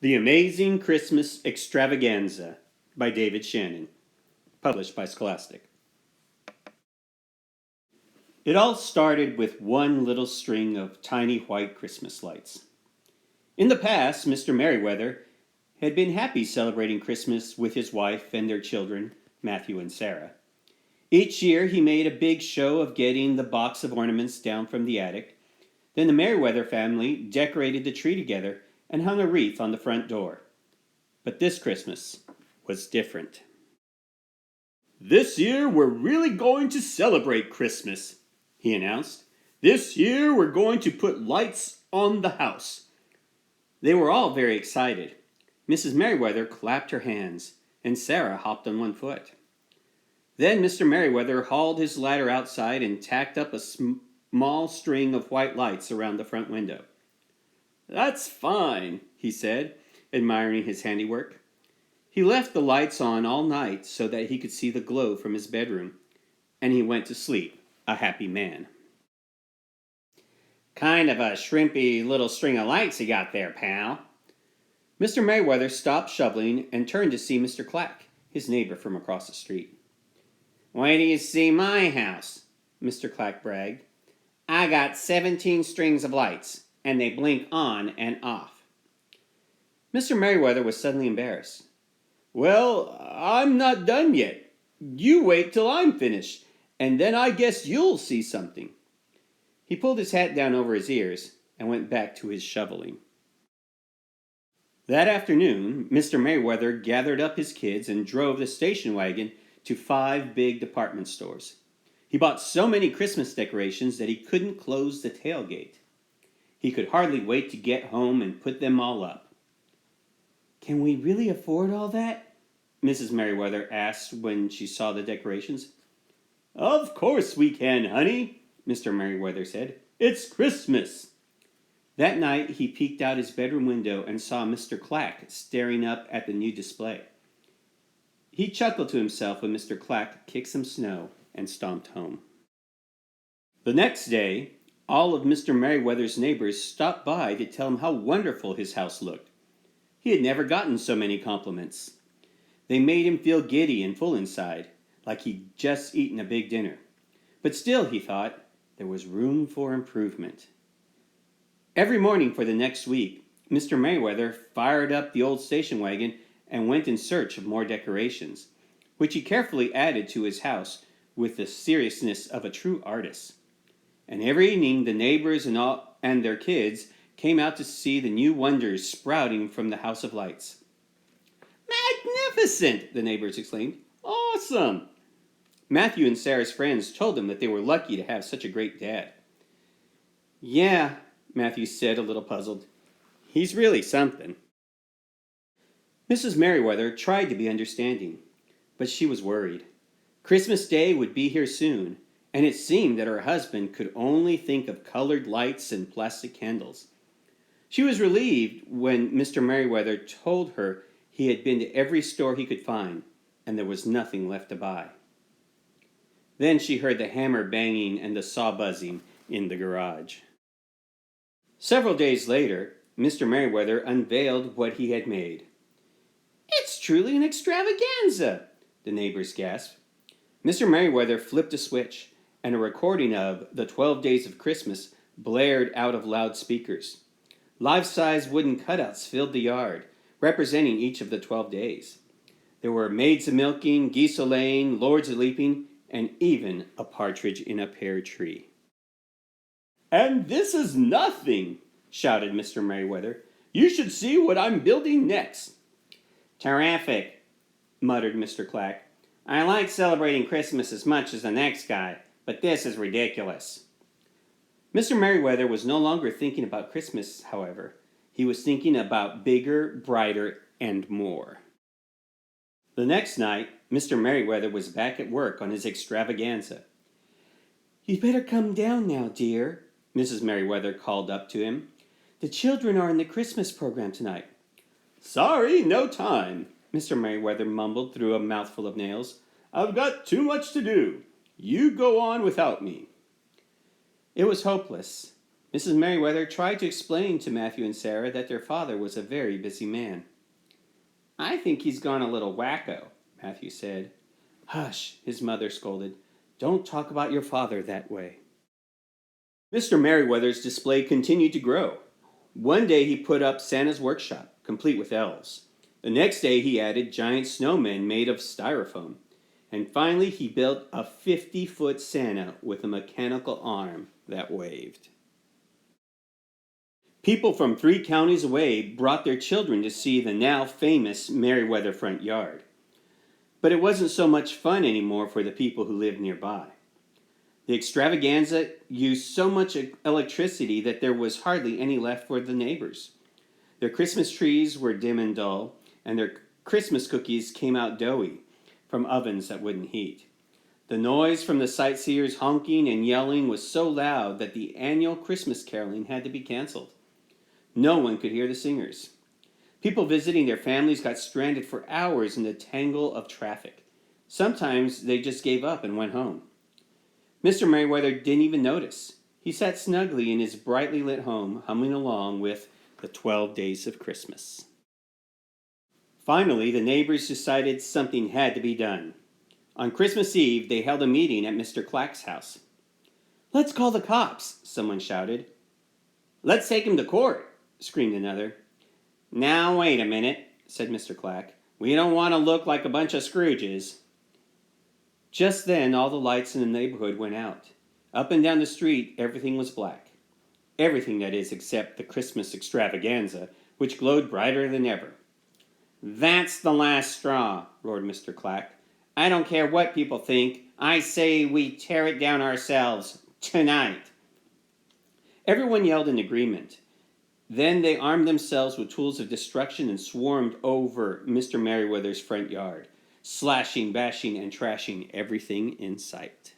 The Amazing Christmas Extravaganza by David Shannon, published by Scholastic. It all started with one little string of tiny white Christmas lights. In the past, Mr. Merriweather had been happy celebrating Christmas with his wife and their children, Matthew and Sarah. Each year he made a big show of getting the box of ornaments down from the attic. Then the Merriweather family decorated the tree together and hung a wreath on the front door. But this Christmas was different. "This year we're really going to celebrate Christmas," he announced. "This year we're going to put lights on the house." They were all very excited. Mrs. Merriweather clapped her hands, and Sarah hopped on one foot. Then Mr. Merriweather hauled his ladder outside and tacked up a small string of white lights around the front window. "That's fine," he said, admiring his handiwork. He left the lights on all night so that he could see the glow from his bedroom, and he went to sleep a happy man. "Kind of a shrimpy little string of lights you got there, pal." Mr. Merriweather stopped shoveling and turned to see Mr. Clack, his neighbor from across the street. "Wait till you see my house," Mr. Clack bragged. "I got 17 strings of lights, and they blink on and off." Mr. Merriweather was suddenly embarrassed. "Well, I'm not done yet. You wait till I'm finished, and then I guess you'll see something." He pulled his hat down over his ears and went back to his shoveling. That afternoon, Mr. Merriweather gathered up his kids and drove the station wagon to 5 big department stores. He bought so many Christmas decorations that he couldn't close the tailgate. He could hardly wait to get home and put them all up. "Can we really afford all that?" Mrs. Merriweather asked when she saw the decorations. "Of course we can, honey," Mr. Merriweather said. "It's Christmas." That night he peeked out his bedroom window and saw Mr. Clack staring up at the new display. He chuckled to himself when Mr. Clack kicked some snow and stomped home. The next day, all of Mr. Merriweather's neighbors stopped by to tell him how wonderful his house looked. He had never gotten so many compliments. They made him feel giddy and full inside, like he'd just eaten a big dinner. But still, he thought, there was room for improvement. Every morning for the next week, Mr. Merriweather fired up the old station wagon and went in search of more decorations, which he carefully added to his house with the seriousness of a true artist. And every evening the neighbors and their kids came out to see the new wonders sprouting from the house of lights. "Magnificent!" the neighbors exclaimed. "Awesome!" Matthew and Sarah's friends told them that they were lucky to have such a great dad. "Yeah," Matthew said, a little puzzled. "He's really something." Mrs. Merriweather tried to be understanding, but she was worried. Christmas Day would be here soon, and it seemed that her husband could only think of colored lights and plastic candles. She was relieved when Mr. Merriweather told her he had been to every store he could find, and there was nothing left to buy. Then she heard the hammer banging and the saw buzzing in the garage. Several days later, Mr. Merriweather unveiled what he had made. "It's truly an extravaganza," the neighbors gasped. Mr. Merriweather flipped a switch, and a recording of The 12 Days of Christmas blared out of loudspeakers. Life-size wooden cutouts filled the yard, representing each of the 12 days. There were maids a-milking, geese a-laying, lords a-leaping, and even a partridge in a pear tree. "And this is nothing," shouted Mr. Merriweather. "You should see what I'm building next." "Terrific," muttered Mr. Clack. "I like celebrating Christmas as much as the next guy, but this is ridiculous." Mr. Merriweather was no longer thinking about Christmas, however. He was thinking about bigger, brighter, and more. The next night, Mr. Merriweather was back at work on his extravaganza. "You'd better come down now, dear," Mrs. Merriweather called up to him. "The children are in the Christmas program tonight." "Sorry, no time," Mr. Merriweather mumbled through a mouthful of nails. "I've got too much to do. You go on without me." It was hopeless. Mrs. Merriweather tried to explain to Matthew and Sarah that their father was a very busy man. "I think he's gone a little wacko," Matthew said. "Hush," his mother scolded. "Don't talk about your father that way." Mr. Merriweather's display continued to grow. One day he put up Santa's workshop, complete with elves. The next day he added giant snowmen made of styrofoam. And finally he built a 50-foot Santa with a mechanical arm that waved. People from 3 counties away brought their children to see the now famous Merriweather front yard. But it wasn't so much fun anymore for the people who lived nearby. The extravaganza used so much electricity that there was hardly any left for the neighbors. Their Christmas trees were dim and dull, and their Christmas cookies came out doughy from ovens that wouldn't heat. The noise from the sightseers honking and yelling was so loud that the annual Christmas caroling had to be canceled. No one could hear the singers. People visiting their families got stranded for hours in the tangle of traffic. Sometimes they just gave up and went home. Mr. Merriweather didn't even notice. He sat snugly in his brightly lit home, humming along with the 12 Days of Christmas. Finally, the neighbors decided something had to be done. On Christmas Eve, they held a meeting at Mr. Clack's house. "Let's call the cops," someone shouted. "Let's take him to court," screamed another. "Now, wait a minute," said Mr. Clack. "We don't want to look like a bunch of Scrooges." Just then, all the lights in the neighborhood went out. Up and down the street, everything was black. Everything, that is, except the Christmas extravaganza, which glowed brighter than ever. "That's the last straw," roared Mr. Clack. "I don't care what people think. I say we tear it down ourselves, tonight." Everyone yelled in agreement. Then they armed themselves with tools of destruction and swarmed over Mr. Merriweather's front yard, slashing, bashing, and trashing everything in sight.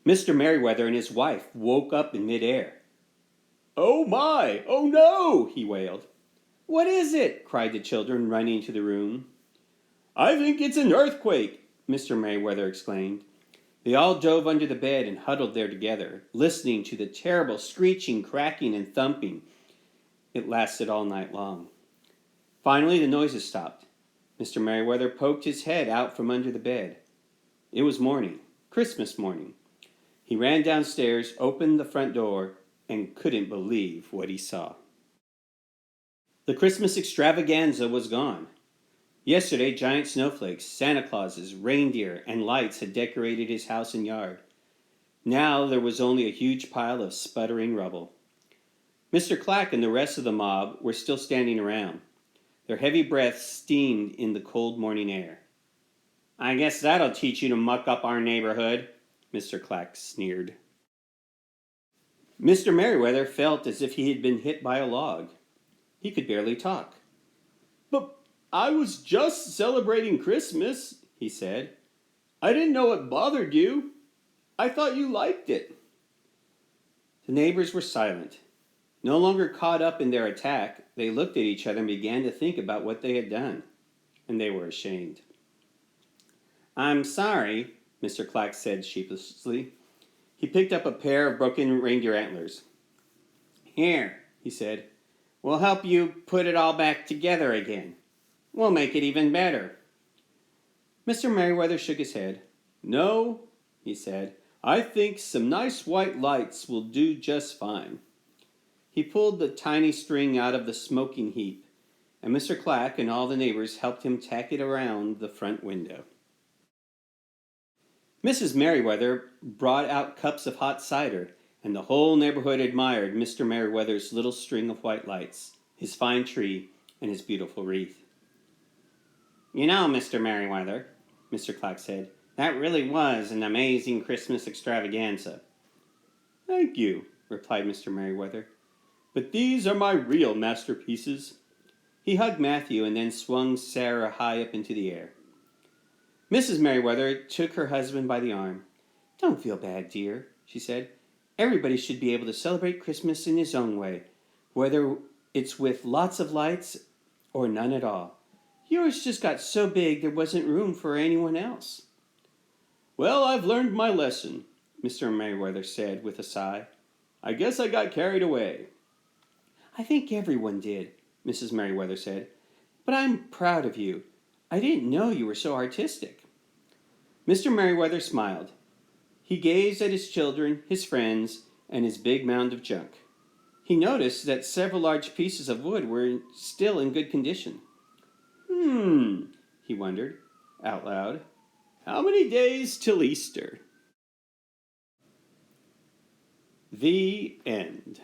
Mr. Merriweather and his wife woke up in midair. "Oh my! Oh no!" he wailed. "What is it?" cried the children, running into the room. "I think it's an earthquake," Mr. Merriweather exclaimed. They all dove under the bed and huddled there together, listening to the terrible screeching, cracking, and thumping. It lasted all night long. Finally, the noises stopped. Mr. Merriweather poked his head out from under the bed. It was morning, Christmas morning. He ran downstairs, opened the front door, and couldn't believe what he saw. The Christmas extravaganza was gone. Yesterday, giant snowflakes, Santa Clauses, reindeer, and lights had decorated his house and yard. Now there was only a huge pile of sputtering rubble. Mr. Clack and the rest of the mob were still standing around. Their heavy breaths steamed in the cold morning air. "I guess that'll teach you to muck up our neighborhood," Mr. Clack sneered. Mr. Merriweather felt as if he had been hit by a log. He could barely talk. "But I was just celebrating Christmas," he said. "I didn't know it bothered you. I thought you liked it." The neighbors were silent. No longer caught up in their attack, they looked at each other and began to think about what they had done, and they were ashamed. "I'm sorry," Mr. Clack said sheepishly. He picked up a pair of broken reindeer antlers. "Here," he said. "We'll help you put it all back together again. We'll make it even better." Mr. Merriweather shook his head. "No," he said. "I think some nice white lights will do just fine." He pulled the tiny string out of the smoking heap, and Mr. Clack and all the neighbors helped him tack it around the front window. Mrs. Merriweather brought out cups of hot cider, and the whole neighborhood admired Mr. Merriweather's little string of white lights, his fine tree, and his beautiful wreath. "You know, Mr. Merriweather," Mr. Clack said, "that really was an amazing Christmas extravaganza." "Thank you," replied Mr. Merriweather. "But these are my real masterpieces." He hugged Matthew and then swung Sarah high up into the air. Mrs. Merriweather took her husband by the arm. "Don't feel bad, dear," she said. "Everybody should be able to celebrate Christmas in his own way, whether it's with lots of lights or none at all. Yours just got so big there wasn't room for anyone else." "Well, I've learned my lesson," Mr. Merriweather said with a sigh. I guess I got carried away." "I think everyone did," Mrs. Merriweather said. "But I'm proud of you. I didn't know you were so artistic." Mr. Merriweather smiled. He gazed at his children, his friends, and his big mound of junk. He noticed that several large pieces of wood were still in good condition. He wondered, out loud. How many days till Easter? The end.